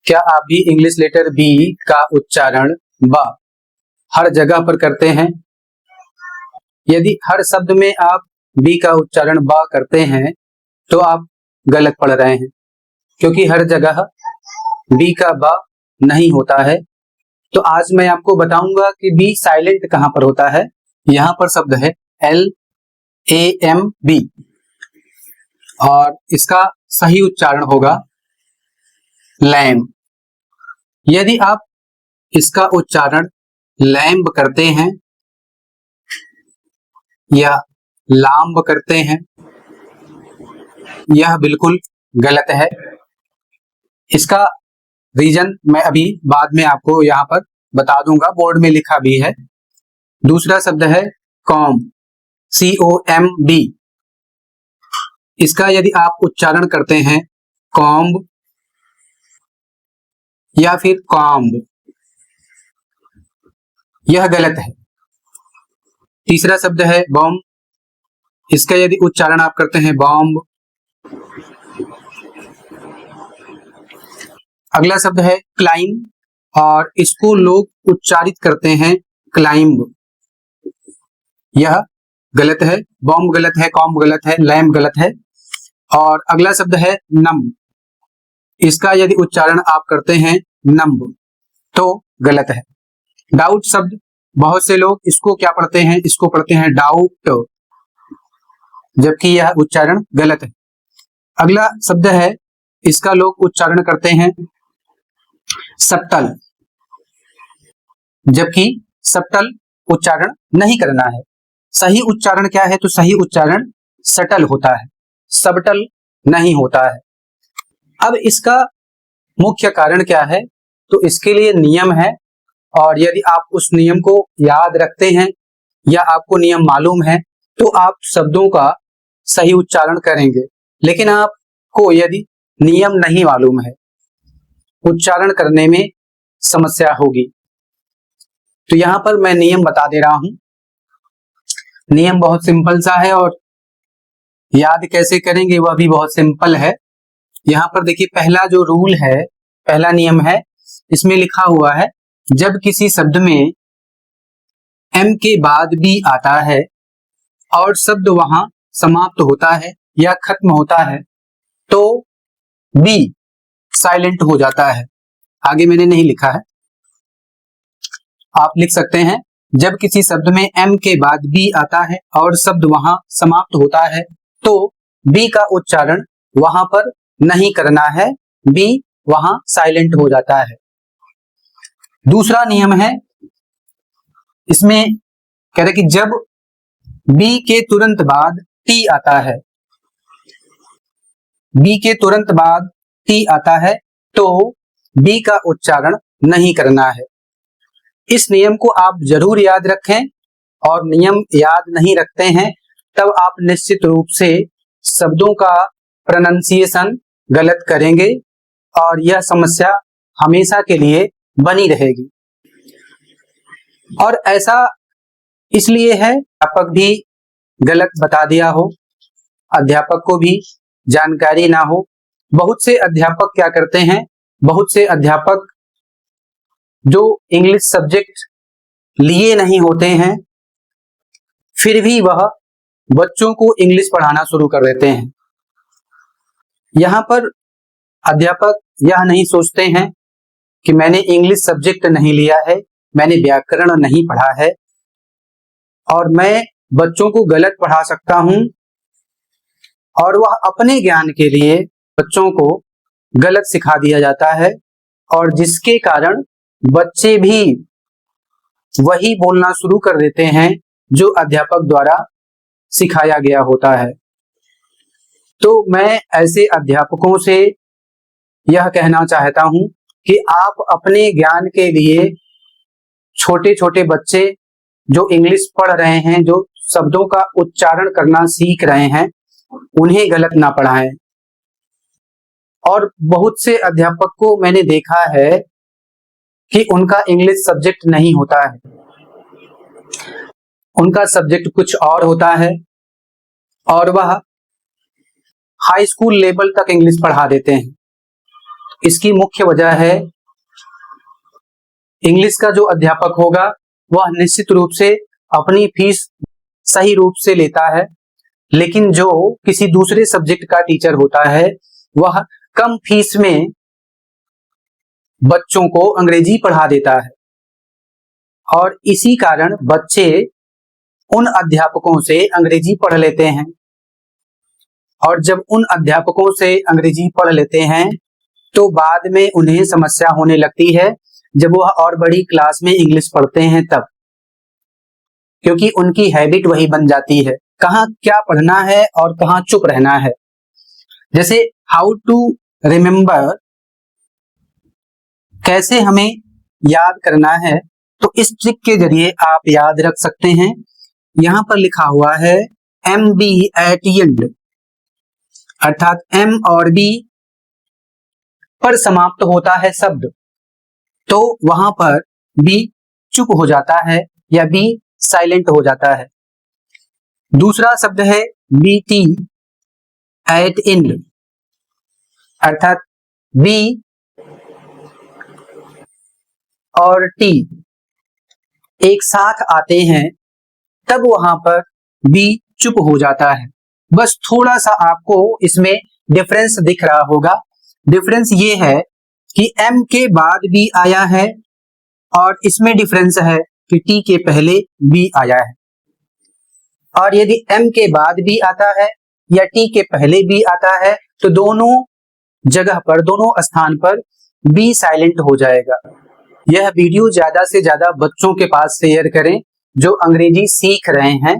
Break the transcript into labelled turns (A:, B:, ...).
A: क्या आप भी इंग्लिश लेटर बी का उच्चारण ब हर जगह पर करते हैं? यदि हर शब्द में आप बी का उच्चारण ब करते हैं तो आप गलत पढ़ रहे हैं, क्योंकि हर जगह बी का ब नहीं होता है। तो आज मैं आपको बताऊंगा कि बी साइलेंट कहां पर होता है। यहां पर शब्द है LAMB और इसका सही उच्चारण होगा लैम्ब। यदि आप इसका उच्चारण लैम्ब करते हैं या लाम्ब करते हैं, यह बिल्कुल गलत है। इसका रीजन मैं अभी बाद में आपको यहाँ पर बता दूंगा, बोर्ड में लिखा भी है। दूसरा शब्द है कॉम्ब, COMB। इसका यदि आप उच्चारण करते हैं कॉम्ब या फिर कॉम्ब, यह गलत है। तीसरा शब्द है बॉम्ब, इसका यदि उच्चारण आप करते हैं बॉम्ब। अगला शब्द है क्लाइंब और इसको लोग उच्चारित करते हैं क्लाइंब, यह गलत है। बॉम्ब गलत है, कॉम्ब गलत है, लैम्ब गलत है। और अगला शब्द है नम्ब, इसका यदि उच्चारण आप करते हैं नम्ब तो गलत है। डाउट शब्द, बहुत से लोग इसको क्या पढ़ते हैं, इसको पढ़ते हैं डाउट, जबकि यह उच्चारण गलत है। अगला शब्द है, इसका लोग उच्चारण करते हैं सब्टल, जबकि सब्टल उच्चारण नहीं करना है। सही उच्चारण क्या है? तो सही उच्चारण सटल होता है, सबटल नहीं होता है। अब इसका मुख्य कारण क्या है? तो इसके लिए नियम है, और यदि आप उस नियम को याद रखते हैं या आपको नियम मालूम है तो आप शब्दों का सही उच्चारण करेंगे। लेकिन आपको यदि नियम नहीं मालूम है, उच्चारण करने में समस्या होगी। तो यहां पर मैं नियम बता दे रहा हूं। नियम बहुत सिंपल सा है और याद कैसे करेंगे वह भी बहुत सिंपल है। यहां पर देखिए, पहला जो रूल है, पहला नियम है, इसमें लिखा हुआ है जब किसी शब्द में M के बाद B आता है और शब्द वहां समाप्त होता है या खत्म होता है तो B साइलेंट हो जाता है। आगे मैंने नहीं लिखा है, आप लिख सकते हैं। जब किसी शब्द में M के बाद B आता है और शब्द वहां समाप्त होता है तो B का उच्चारण वहां पर नहीं करना है, B वहां साइलेंट हो जाता है। दूसरा नियम है, इसमें कह रहे कि जब B के तुरंत बाद T आता है, B के तुरंत बाद T आता है तो B का उच्चारण नहीं करना है। इस नियम को आप जरूर याद रखें, और नियम याद नहीं रखते हैं तब आप निश्चित रूप से शब्दों का प्रोनाउंसिएशन गलत करेंगे और यह समस्या हमेशा के लिए बनी रहेगी। और ऐसा इसलिए है, अध्यापक भी गलत बता दिया हो, अध्यापक को भी जानकारी ना हो। बहुत से अध्यापक क्या करते हैं, बहुत से अध्यापक जो इंग्लिश सब्जेक्ट लिए नहीं होते हैं फिर भी वह बच्चों को इंग्लिश पढ़ाना शुरू कर देते हैं। यहां पर अध्यापक यह नहीं सोचते हैं कि मैंने इंग्लिश सब्जेक्ट नहीं लिया है, मैंने व्याकरण नहीं पढ़ा है और मैं बच्चों को गलत पढ़ा सकता हूं, और वह अपने ज्ञान के लिए बच्चों को गलत सिखा दिया जाता है और जिसके कारण बच्चे भी वही बोलना शुरू कर देते हैं जो अध्यापक द्वारा सिखाया गया होता है। तो मैं ऐसे अध्यापकों से यह कहना चाहता हूं कि आप अपने ज्ञान के लिए छोटे छोटे बच्चे जो इंग्लिश पढ़ रहे हैं, जो शब्दों का उच्चारण करना सीख रहे हैं, उन्हें गलत ना पढ़ाएं। और बहुत से अध्यापक को मैंने देखा है कि उनका इंग्लिश सब्जेक्ट नहीं होता है, उनका सब्जेक्ट कुछ और होता है और वह हाई स्कूल लेवल तक इंग्लिश पढ़ा देते हैं। इसकी मुख्य वजह है इंग्लिश का जो अध्यापक होगा वह निश्चित रूप से अपनी फीस सही रूप से लेता है, लेकिन जो किसी दूसरे सब्जेक्ट का टीचर होता है वह कम फीस में बच्चों को अंग्रेजी पढ़ा देता है और इसी कारण बच्चे उन अध्यापकों से अंग्रेजी पढ़ लेते हैं और जब उन अध्यापकों से अंग्रेजी पढ़ लेते हैं तो बाद में उन्हें समस्या होने लगती है जब वह और बड़ी क्लास में इंग्लिश पढ़ते हैं तब, क्योंकि उनकी हैबिट वही बन जाती है कहाँ क्या पढ़ना है और कहाँ चुप रहना है। जैसे हाउ टू रिमेम्बर, कैसे हमें याद करना है, तो इस ट्रिक के जरिए आप याद रख सकते हैं। यहां पर लिखा हुआ है MB at end, अर्थात M और B पर समाप्त होता है शब्द तो वहां पर B चुप हो जाता है या B साइलेंट हो जाता है। दूसरा शब्द है BT at end, अर्थात B और T एक साथ आते हैं तब वहां पर B चुप हो जाता है। बस थोड़ा सा आपको इसमें डिफरेंस दिख रहा होगा। डिफरेंस ये है कि M के बाद B आया है और इसमें डिफरेंस है कि T के पहले B आया है। और यदि M के बाद B आता है या T के पहले B आता है तो दोनों जगह पर, दोनों स्थान पर B साइलेंट हो जाएगा। यह वीडियो ज्यादा से ज्यादा बच्चों के पास शेयर करें जो अंग्रेजी सीख रहे हैं